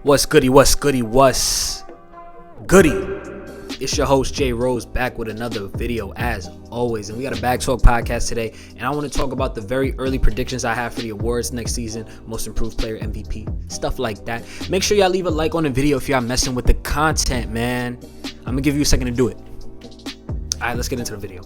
What's goody, what's goody, what's goody? It's your host, Jay Rose, back with another video as always. And we got a BagTalk podcast today. And I want to talk about the very early predictions I have for the awards next season. Most improved player, MVP, stuff like that. Make sure y'all leave a like on the video if y'all messing with the content, man. I'm going to give you a second to do it. All right, let's get into the video.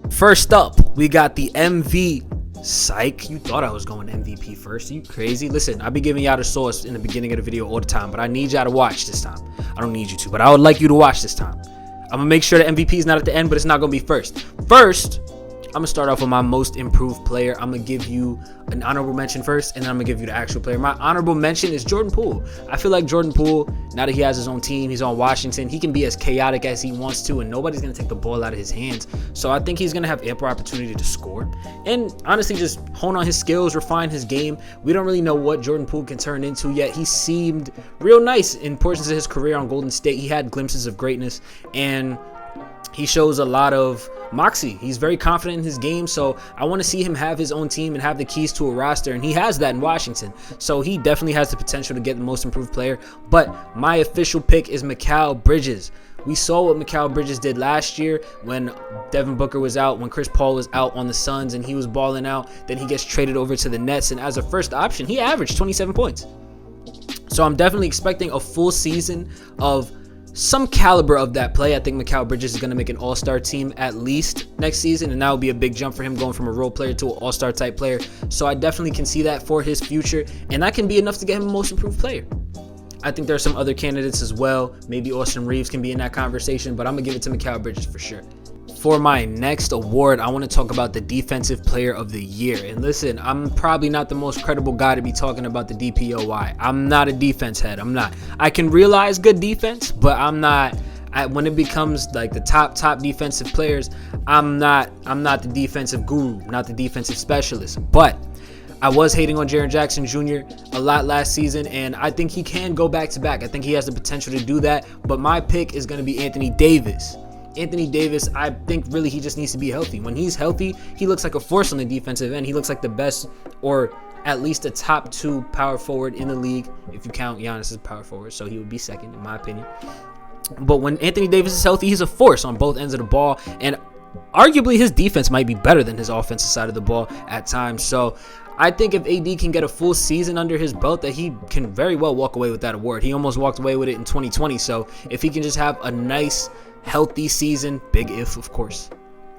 First up, we got the MV. Psych, you thought I was going MVP first. Are you crazy? Listen, I'll be giving y'all the source in the beginning of the video all the time, but I need y'all to watch this time. I don't need you to, but I would like you to watch this time. I'm going to make sure the MVP is not at the end, but it's not going to be first. First, I'm going to start off with my most improved player. I'm going to give you an honorable mention first, and then I'm going to give you the actual player. My honorable mention is Jordan Poole. I feel like Jordan Poole, now that he has his own team, he's on Washington, he can be as chaotic as he wants to, and nobody's going to take the ball out of his hands. So I think he's going to have ample opportunity to score. And honestly, just hone on his skills, refine his game. We don't really know what Jordan Poole can turn into yet. He seemed real nice in portions of his career on Golden State. He had glimpses of greatness, and he shows a lot of moxie. He's very confident in his game, so I want to see him have his own team and have the keys to a roster, and he has that in Washington. So he definitely has the potential to get the most improved player, but my official pick is Mikal Bridges. We saw what Mikal Bridges did last year when Devin Booker was out, when Chris Paul was out on the Suns, and he was balling out. Then he gets traded over to the Nets, and as a first option, he averaged 27 points. So I'm definitely expecting a full season of some caliber of that play. I think Mikal Bridges is going to make an all-star team at least next season, and that would be a big jump for him going from a role player to an all-star type player. So I definitely can see that for his future, and that can be enough to get him a most improved player. I think there are some other candidates as well. Maybe Austin Reeves can be in that conversation, but I'm going to give it to Mikal Bridges for sure. For my next award, I want to talk about the Defensive Player of the Year. And listen, I'm probably not the most credible guy to be talking about the DPOY. I'm not a defense head. I'm not. I can realize good defense, but I'm not. When it becomes like the top defensive players, I'm not the defensive guru, not the defensive specialist. But I was hating on Jaren Jackson Jr. a lot last season, and I think he can go back to back. I think he has the potential to do that. But my pick is going to be Anthony Davis. Anthony Davis, I think really he just needs to be healthy. When he's healthy, he looks like a force on the defensive end. He looks like the best, or at least a top 2 power forward in the league, if you count Giannis as power forward. So he would be second, in my opinion. But when Anthony Davis is healthy, he's a force on both ends of the ball. And arguably his defense might be better than his offensive side of the ball at times. So I think if AD can get a full season under his belt, that he can very well walk away with that award. He almost walked away with it in 2020. So if he can just have a nice, healthy season, big if, of course,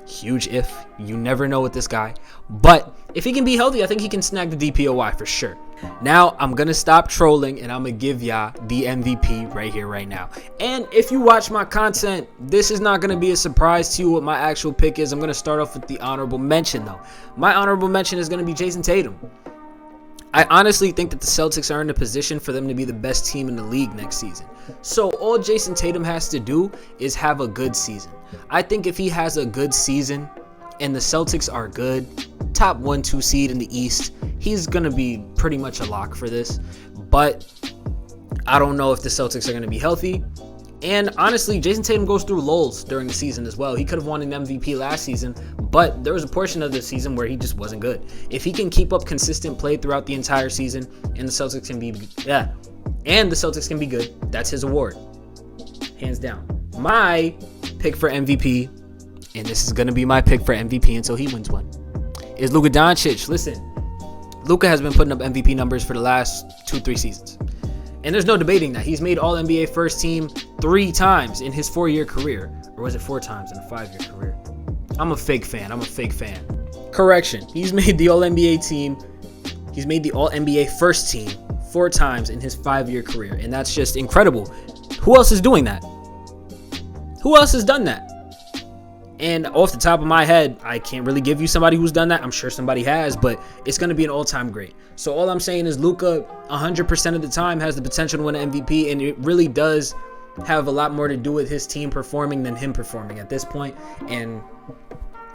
huge if, you never know with this guy, but if he can be healthy, I think he can snag the DPOY for sure. Now I'm gonna stop trolling and I'm gonna give y'all the MVP right here, right now. And if you watch my content, this is not gonna be a surprise to you what my actual pick is. I'm gonna start off with the honorable mention though. My honorable mention is gonna be Jason Tatum. I honestly think that the Celtics are in a position for them to be the best team in the league next season. So all Jason Tatum has to do is have a good season. I think if he has a good season and the Celtics are good, top 1-2 seed in the East, he's going to be pretty much a lock for this. But I don't know if the Celtics are going to be healthy. And honestly, Jason Tatum goes through lulls during the season as well. He could have won an MVP last season, but there was a portion of the season where he just wasn't good. If he can keep up consistent play throughout the entire season, and the Celtics can be good, that's his award, hands down. My pick for MVP, and this is gonna be my pick for MVP until he wins one, is Luka Doncic. Listen, Luka has been putting up MVP numbers for the last 2-3 seasons. And there's no debating that. He's made All-NBA first team 3 times in his 4-year career. Or was it 4 times in a 5-year career? I'm a fake fan. Correction. He's made the All-NBA team. He's made the All-NBA first team 4 times in his 5-year career. And that's just incredible. Who else is doing that? Who else has done that? And off the top of my head, I can't really give you somebody who's done that. I'm sure somebody has, but it's going to be an all-time great. So all I'm saying is Luka 100% of the time has the potential to win an MVP, and it really does have a lot more to do with his team performing than him performing at this point, and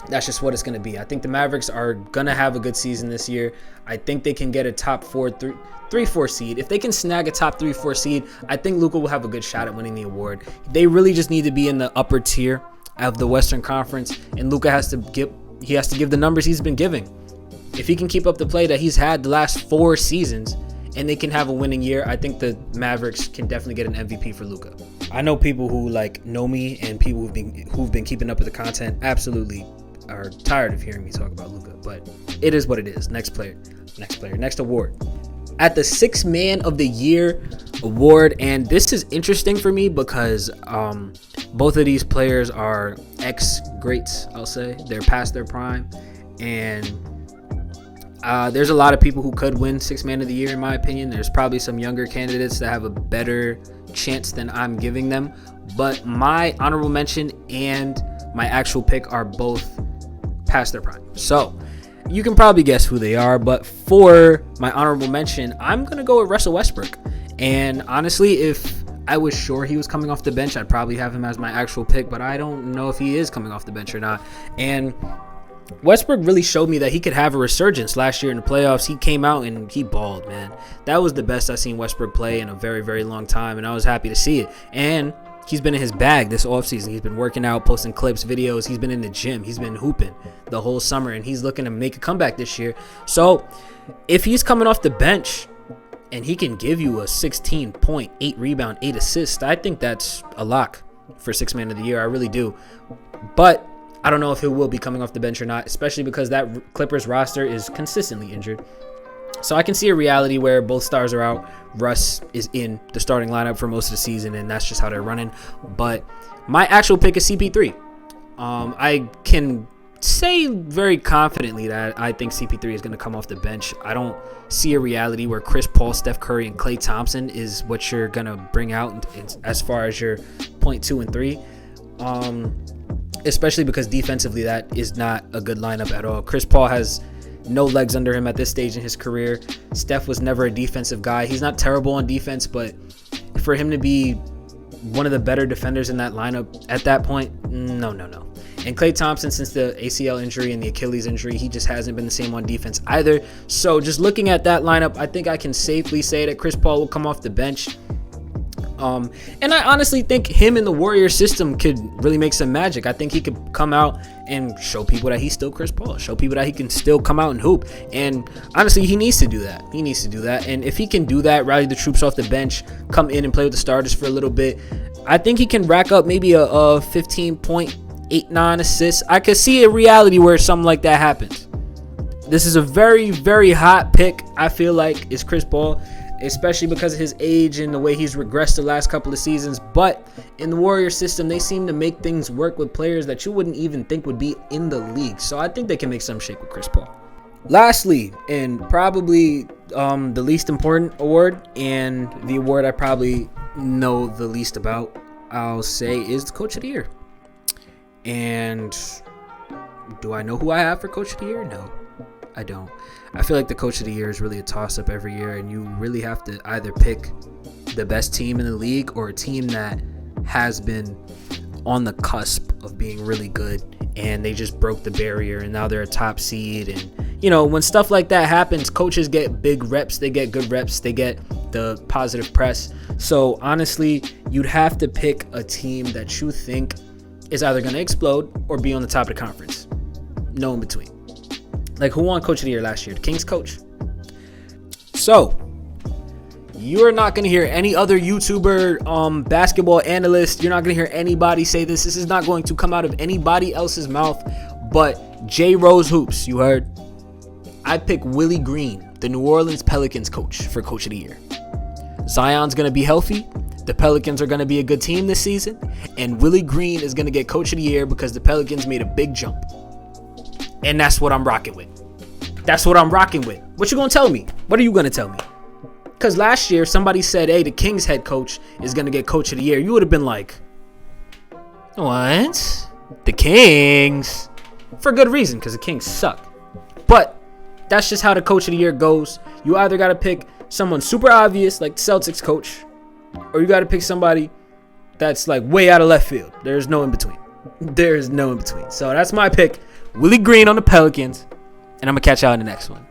that's just what it's going to be. I think the Mavericks are going to have a good season this year. I think they can get a top 3-4 seed. If they can snag a top 3-4 seed, I think Luka will have a good shot at winning the award. They really just need to be in the upper tier of the Western Conference, and Luka has to give the numbers he's been giving. if he can keep up the play that he's had the last 4 seasons and they can have a winning year, I think the Mavericks can definitely get an MVP for Luka. I know people who like know me and people who've been keeping up with the content absolutely are tired of hearing me talk about Luka, but it is what it is. Next award. At the 6th Man of the Year award, and this is interesting for me because both of these players are ex-greats, I'll say. They're past their prime, and there's a lot of people who could win 6th Man of the Year in my opinion. There's probably some younger candidates that have a better chance than I'm giving them, but my honorable mention and my actual pick are both past their prime. So you can probably guess who they are, but for my honorable mention, I'm going to go with Russell Westbrook. And honestly, if I was sure he was coming off the bench, I'd probably have him as my actual pick, but I don't know if he is coming off the bench or not. And Westbrook really showed me that he could have a resurgence last year in the playoffs. He came out and he balled, man. That was the best I've seen Westbrook play in a very, very long time, and I was happy to see it. And he's been in his bag this offseason. He's been working out, posting clips, videos. He's been in the gym. He's been hooping the whole summer, and he's looking to make a comeback this year. So if he's coming off the bench and he can give you a 16 point, 8 rebound, 8 assists, I think that's a lock for 6th Man of the Year. I really do. But I don't know if he will be coming off the bench or not, especially because that Clippers roster is consistently injured. So I can see a reality where both stars are out. Russ is in the starting lineup for most of the season, and that's just how they're running. But my actual pick is CP3. I can say very confidently that I think CP3 is going to come off the bench. I don't see a reality where Chris Paul, Steph Curry, and Klay Thompson is what you're going to bring out as far as your point 2 and 3. Especially because defensively that is not a good lineup at all. Chris Paul has no legs under him at this stage in his career. Steph was never a defensive guy. He's not terrible on defense, but for him to be one of the better defenders in that lineup at that point, no. And Klay Thompson, since the ACL injury and the Achilles injury, he just hasn't been the same on defense either. So just looking at that lineup, I think I can safely say that Chris Paul will come off the bench. And I honestly think him in the Warrior system could really make some magic. I think he could come out and show people that he's still Chris Paul, show people that he can still come out and hoop. And honestly, he needs to do that. And if he can do that, rally the troops off the bench, come in and play with the starters for a little bit, I think he can rack up maybe a 15 point, 8-9 assists. I could see a reality where something like that happens. This is a very, very hot pick, I feel like, is Chris Paul, especially because of his age and the way he's regressed the last couple of seasons. But in the Warrior system, they seem to make things work with players that you wouldn't even think would be in the league. So I think they can make some shake with Chris Paul. Lastly, and probably the least important award, and the award I probably know the least about, I'll say, is the Coach of the Year. And do I know who I have for Coach of the Year? No, I don't. I feel like the Coach of the Year is really a toss-up every year, and you really have to either pick the best team in the league or a team that has been on the cusp of being really good, and they just broke the barrier, and now they're a top seed. And, you know, when stuff like that happens, coaches get big reps, they get good reps, they get the positive press. So, honestly, you'd have to pick a team that you think is either going to explode or be on the top of the conference. No in between. Like, who won Coach of the Year last year? The Kings coach. So, you're not going to hear any other YouTuber, basketball analyst. You're not going to hear anybody say this. This is not going to come out of anybody else's mouth but J. Rose Hoops. You heard? I pick Willie Green, the New Orleans Pelicans coach, for Coach of the Year. Zion's going to be healthy. The Pelicans are going to be a good team this season. And Willie Green is going to get Coach of the Year because the Pelicans made a big jump. And that's what I'm rocking with. What you going to tell me? What are you going to tell me? Because last year, somebody said, hey, the Kings head coach is going to get Coach of the Year. You would have been like, what? The Kings? For good reason, because the Kings suck. But that's just how the Coach of the Year goes. You either got to pick someone super obvious, like the Celtics coach, or you got to pick somebody that's like way out of left field. There's no in between. So that's my pick. Willie Green on the Pelicans. And I'm going to catch y'all in the next one.